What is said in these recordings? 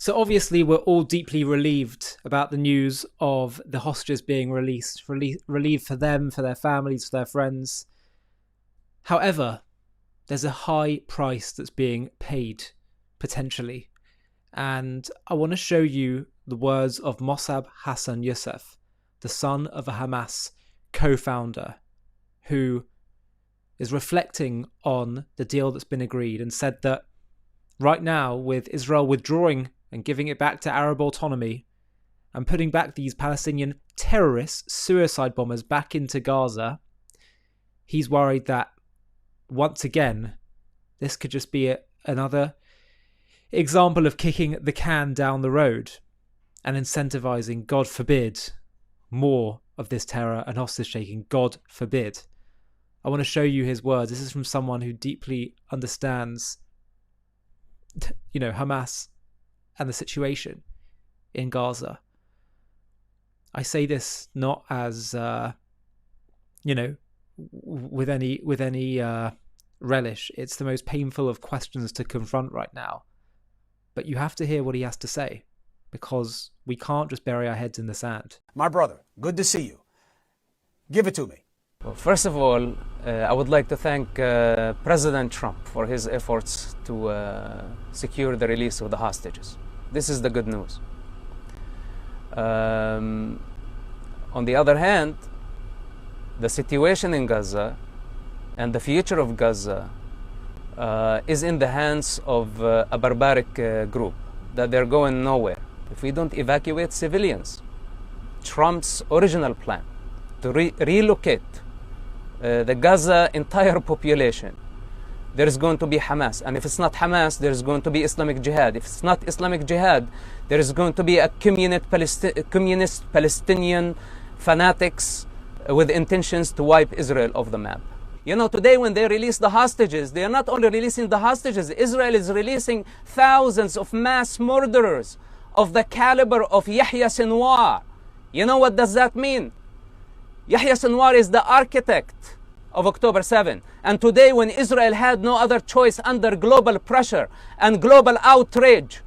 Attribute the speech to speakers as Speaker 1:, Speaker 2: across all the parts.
Speaker 1: So obviously we're all deeply relieved about the news of the hostages being released, relieved for them, for their families, for their friends. However, there's a high price that's being paid, potentially. And I want to show you the words of Mosab Hasan Yousef, the son of a Hamas co-founder, who is reflecting on the deal that's been agreed and said that right now, with Israel withdrawing and giving it back to Arab autonomy and putting back these Palestinian terrorists, suicide bombers back into Gaza, he's worried that once again, this could just be another example of kicking the can down the road and incentivizing, God forbid, more of this terror and hostage taking. God forbid. I want to show you his words. This is from someone who deeply understands, Hamas and the situation in Gaza. I say this not as, with any relish. It's the most painful of questions to confront right now. But you have to hear what he has to say, because we can't just bury our heads in the sand.
Speaker 2: My brother, good to see you. Give it to me.
Speaker 3: Well, first of all, I would like to thank President Trump for his efforts to secure the release of the hostages. This is the good news. On the other hand, the situation in Gaza and the future of Gaza is in the hands of a barbaric group, that they're going nowhere. If we don't evacuate civilians, Trump's original plan to relocate the Gaza entire population, there's going to be Hamas. And if it's not Hamas, there's going to be Islamic Jihad. If it's not Islamic Jihad, there is going to be a communist Palestinian fanatics with intentions to wipe Israel off the map. Today when they release the hostages, they are not only releasing the hostages, Israel is releasing thousands of mass murderers of the caliber of Yahya Sinwar. What does that mean? Yahya Sinwar is the architect of October 7. And today, when Israel had no other choice under global pressure and global outrage,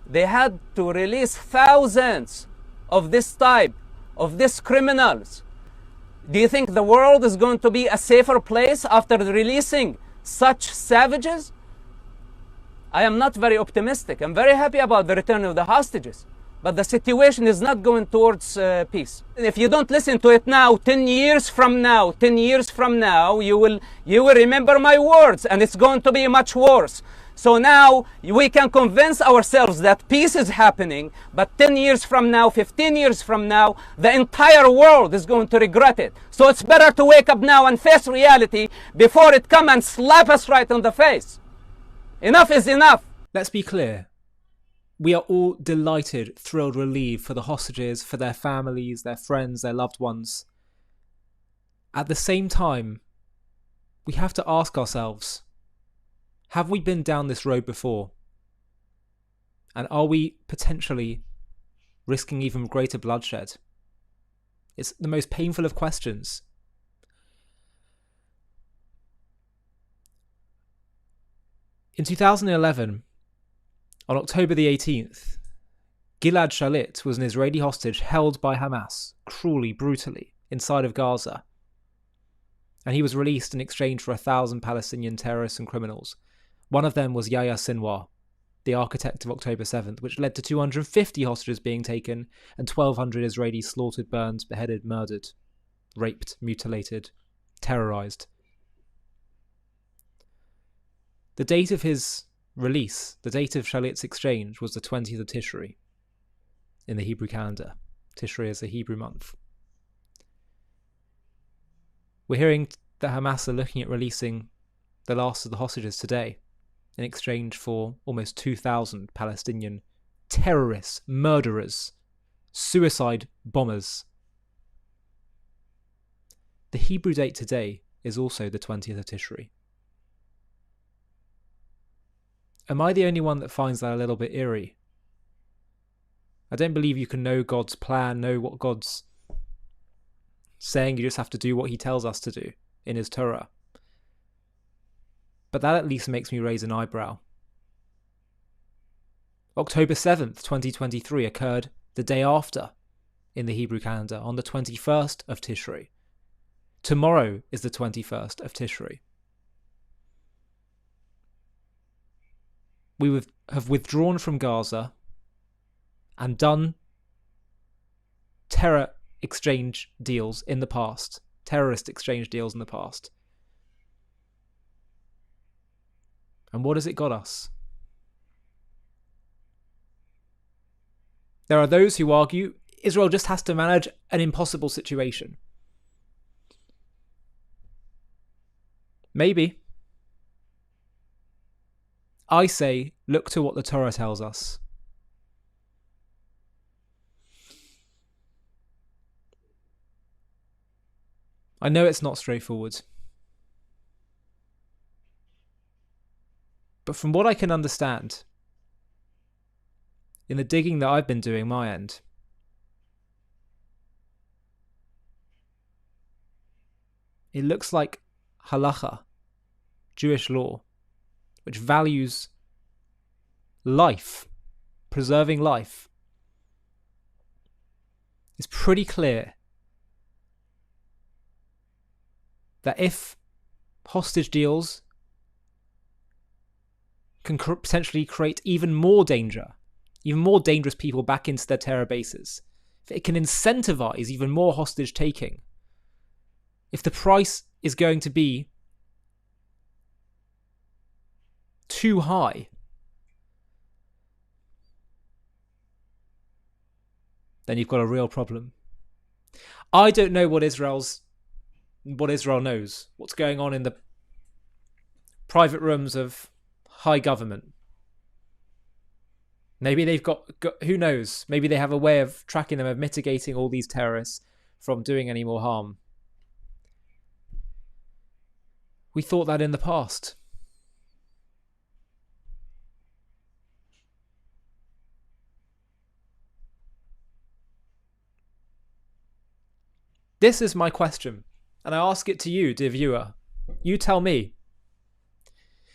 Speaker 3: they had to release thousands of this type, of these criminals. Do you think the world is going to be a safer place after releasing such savages? I am not very optimistic. I'm very happy about the return of the hostages, but the situation is not going towards peace. If you don't listen to it now, 10 years from now, you will remember my words, and it's going to be much worse. So now we can convince ourselves that peace is happening, but 10 years from now, 15 years from now, the entire world is going to regret it. So it's better to wake up now and face reality before it come and slap us right on the face. Enough is enough.
Speaker 1: Let's be clear. We are all delighted, thrilled, relieved for the hostages, for their families, their friends, their loved ones. At the same time, we have to ask ourselves, have we been down this road before? And are we potentially risking even greater bloodshed? It's the most painful of questions. In 2011, on October the 18th, Gilad Shalit was an Israeli hostage held by Hamas, cruelly, brutally, inside of Gaza. And he was released in exchange for 1,000 Palestinian terrorists and criminals. One of them was Yahya Sinwar, the architect of October 7th, which led to 250 hostages being taken and 1,200 Israelis slaughtered, burned, beheaded, murdered, raped, mutilated, terrorized. The date of his release, the date of Shalit's exchange, was the 20th of Tishri in the Hebrew calendar. Tishri is a Hebrew month. We're hearing that Hamas are looking at releasing the last of the hostages today in exchange for almost 2,000 Palestinian terrorists, murderers, suicide bombers. The Hebrew date today is also the 20th of Tishri. Am I the only one that finds that a little bit eerie? I don't believe you can know God's plan, know what God's saying. You just have to do what he tells us to do in his Torah. But that at least makes me raise an eyebrow. October 7th, 2023 occurred the day after in the Hebrew calendar, on the 21st of Tishrei. Tomorrow is the 21st of Tishrei. We have withdrawn from Gaza and done terrorist exchange deals in the past. And what has it got us? There are those who argue Israel just has to manage an impossible situation. Maybe. I say, look to what the Torah tells us. I know it's not straightforward. But from what I can understand, in the digging that I've been doing my end, it looks like halacha, Jewish law, which values life, preserving life, is pretty clear that if hostage deals can potentially create even more danger, even more dangerous people back into their terror bases, if it can incentivize even more hostage taking, if the price is going to be too high, then you've got a real problem. I don't know what Israel knows, what's going on in the private rooms of high government. Maybe they've got who knows, maybe they have a way of tracking them, of mitigating all these terrorists from doing any more harm. We thought that in the past. This is my question, and I ask it to you, dear viewer. You tell me.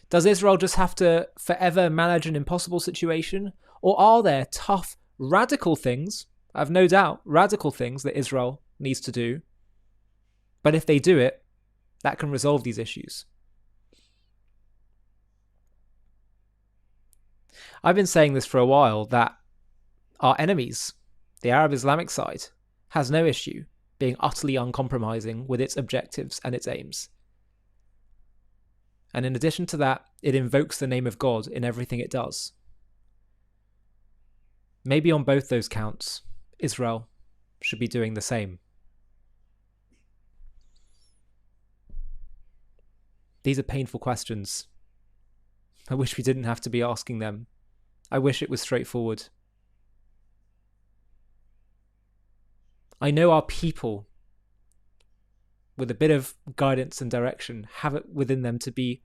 Speaker 1: Does Israel just have to forever manage an impossible situation? Or are there tough, radical things, I have no doubt, radical things that Israel needs to do? But if they do it, that can resolve these issues. I've been saying this for a while, that our enemies, the Arab Islamic side, has no issue being utterly uncompromising with its objectives and its aims. And in addition to that, it invokes the name of God in everything it does. Maybe on both those counts, Israel should be doing the same. These are painful questions. I wish we didn't have to be asking them. I wish it was straightforward. I know our people, with a bit of guidance and direction, have it within them to be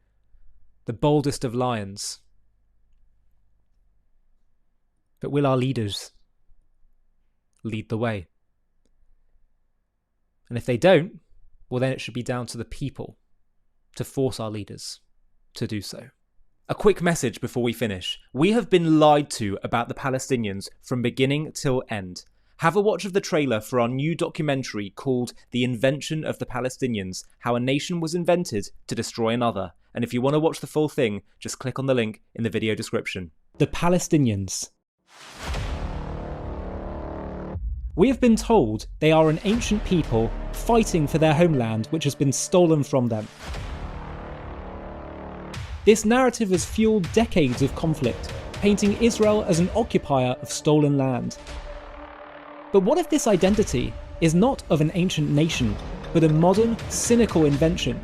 Speaker 1: the boldest of lions. But will our leaders lead the way? And if they don't, well, then it should be down to the people to force our leaders to do so. A quick message before we finish. We have been lied to about the Palestinians from beginning till end. Have a watch of the trailer for our new documentary called The Invention of the Palestinians, How a Nation Was Invented to Destroy Another. And if you want to watch the full thing, just click on the link in the video description. The Palestinians. We have been told they are an ancient people fighting for their homeland which has been stolen from them. This narrative has fueled decades of conflict, painting Israel as an occupier of stolen land. But what if this identity is not of an ancient nation, but a modern, cynical invention?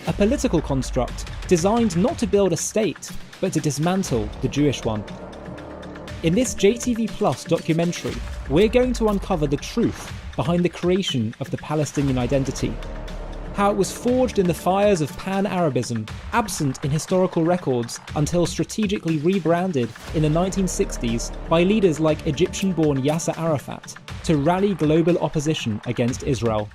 Speaker 1: A political construct designed not to build a state, but to dismantle the Jewish one. In this JTV Plus documentary, we're going to uncover the truth behind the creation of the Palestinian identity. How it was forged in the fires of pan-Arabism, absent in historical records until strategically rebranded in the 1960s by leaders like Egyptian-born Yasser Arafat to rally global opposition against Israel.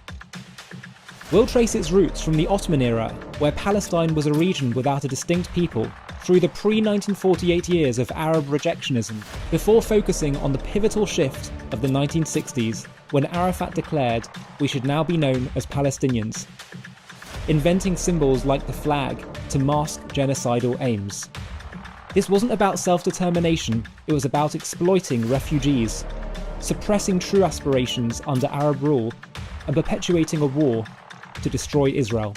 Speaker 1: We'll trace its roots from the Ottoman era, where Palestine was a region without a distinct people, through the pre-1948 years of Arab rejectionism, before focusing on the pivotal shift of the 1960s when Arafat declared we should now be known as Palestinians, inventing symbols like the flag to mask genocidal aims. This wasn't about self-determination, it was about exploiting refugees, suppressing true aspirations under Arab rule, and perpetuating a war to destroy Israel.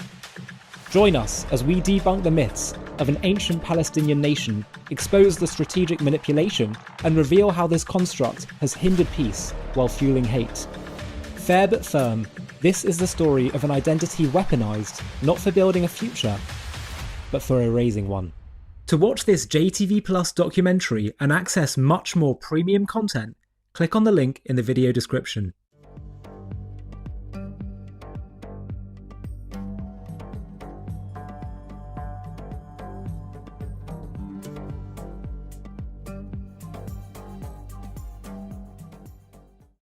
Speaker 1: Join us as we debunk the myths of an ancient Palestinian nation, expose the strategic manipulation, and reveal how this construct has hindered peace while fueling hate. Fair but firm, this is the story of an identity weaponized, not for building a future, but for erasing one. To watch this JTV Plus documentary and access much more premium content, click on the link in the video description.